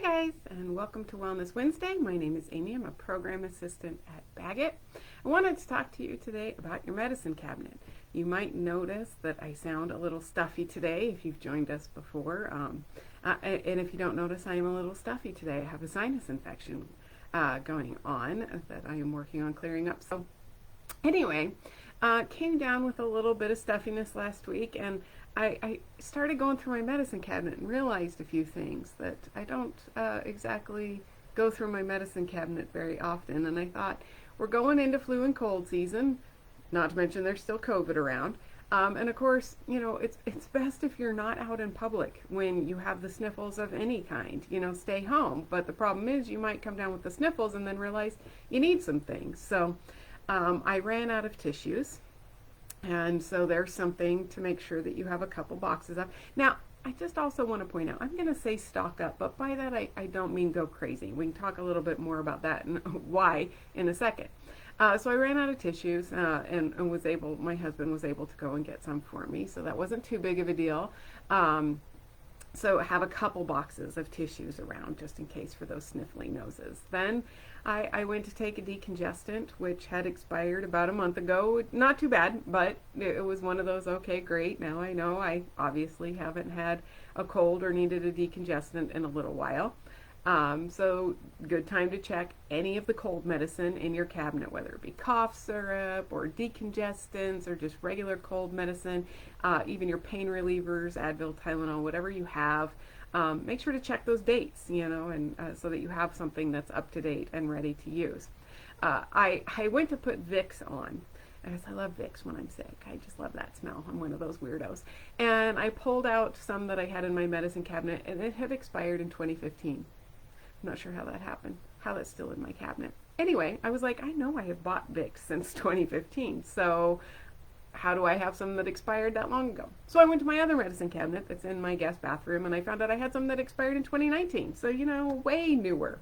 Hi guys, and welcome to Wellness Wednesday. My name is Amy. I'm a program assistant at Bagot. I wanted to talk to you today about your medicine cabinet. You might notice that I sound a little stuffy today if you've joined us before. And if you don't notice, I am a little stuffy today. I have a sinus infection going on that I am working on clearing up. So anyway, came down with a little bit of stuffiness last week, and I started going through my medicine cabinet and realized a few things that I don't exactly go through my medicine cabinet very often. And I thought, we're going into flu and cold season, not to mention there's still COVID around. And of course, it's best if you're not out in public when you have the sniffles of any kind. Stay home. But the problem is you might come down with the sniffles and then realize you need some things. So I ran out of tissues. And so there's something to make sure that you have a couple boxes of. Now, I just also want to point out, I'm going to say stock up, but by that I don't mean go crazy. We can talk a little bit more about that and why in a second. So I ran out of tissues and my husband was able to go and get some for me, so that wasn't too big of a deal. So have a couple boxes of tissues around just in case for those sniffly noses. Then I went to take a decongestant, which had expired about a month ago. Not too bad, but it was one of those, okay, great. Now I know I obviously haven't had a cold or needed a decongestant in a little while. So good time to check any of the cold medicine in your cabinet, whether it be cough syrup or decongestants or just regular cold medicine, even your pain relievers, Advil, Tylenol, whatever you have. Make sure to check those dates, and so that you have something that's up to date and ready to use. I went to put Vicks on. As I love Vicks when I'm sick. I just love that smell. I'm one of those weirdos. And I pulled out some that I had in my medicine cabinet, and it had expired in 2015. I'm not sure how that happened, how that's still in my cabinet. Anyway, I was like, I know I have bought Vicks since 2015, so how do I have some that expired that long ago? So I went to my other medicine cabinet that's in my guest bathroom, and I found out I had some that expired in 2019, so way newer.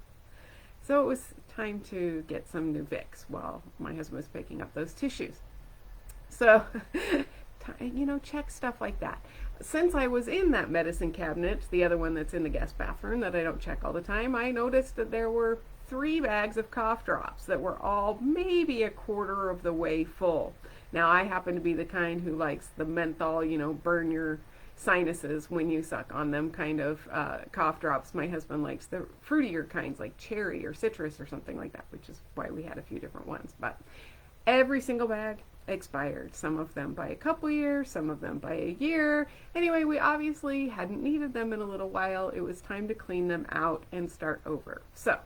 So it was time to get some new Vicks while my husband was picking up those tissues. So, check stuff like that. Since I was in that medicine cabinet, the other one that's in the guest bathroom that I don't check all the time, I noticed that there were 3 bags of cough drops that were all maybe a quarter of the way full. Now, I happen to be the kind who likes the menthol, burn your sinuses when you suck on them kind of cough drops. My husband likes the fruitier kinds like cherry or citrus or something like that, which is why we had a few different ones. But every single bag expired. Some of them by a couple years, some of them by a year. Anyway, we obviously hadn't needed them in a little while. It was time to clean them out and start over. So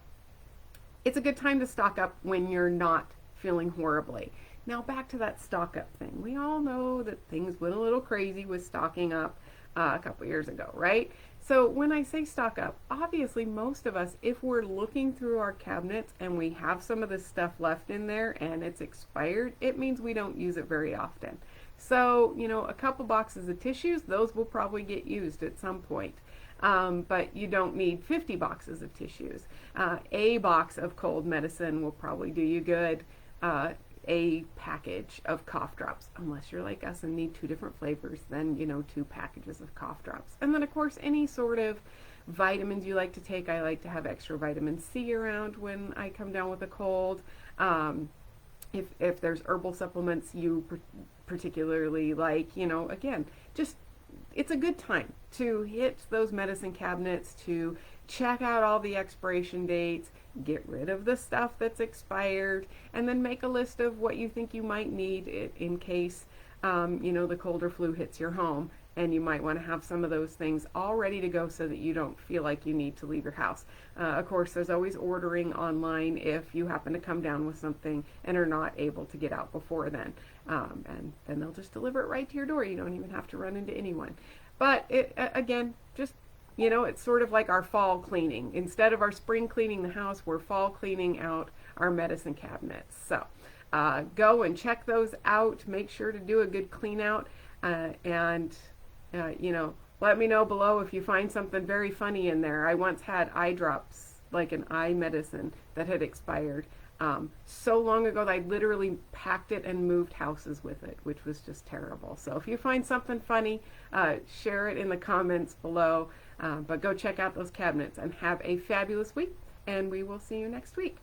it's a good time to stock up when you're not feeling horribly. Now back to that stock up thing. We all know that things went a little crazy with stocking up a couple years ago, right? So when I say stock up, obviously most of us, if we're looking through our cabinets and we have some of this stuff left in there and it's expired, it means we don't use it very often. So, a couple boxes of tissues, those will probably get used at some point. But you don't need 50 boxes of tissues. A box of cold medicine will probably do you good. A package of cough drops, unless you're like us and need 2 different flavors, then 2 packages of cough drops. And then of course any sort of vitamins you like to take. I like to have extra vitamin C around when I come down with a cold. If there's herbal supplements you particularly like, again, just it's a good time to hit those medicine cabinets, to check out all the expiration dates, get rid of the stuff that's expired, and then make a list of what you think you might need in case, the cold or flu hits your home. And you might want to have some of those things all ready to go so that you don't feel like you need to leave your house. Of course, there's always ordering online if you happen to come down with something and are not able to get out before then. And then they'll just deliver it right to your door. You don't even have to run into anyone. But again, just it's sort of like our fall cleaning. Instead of our spring cleaning the house, we're fall cleaning out our medicine cabinets. So go and check those out. Make sure to do a good clean out. And let me know below if you find something very funny in there. I once had eye drops, like an eye medicine that had expired. so long ago that I literally packed it and moved houses with it, which was just terrible. So if you find something funny, share it in the comments below. But go check out those cabinets and have a fabulous week, and we will see you next week.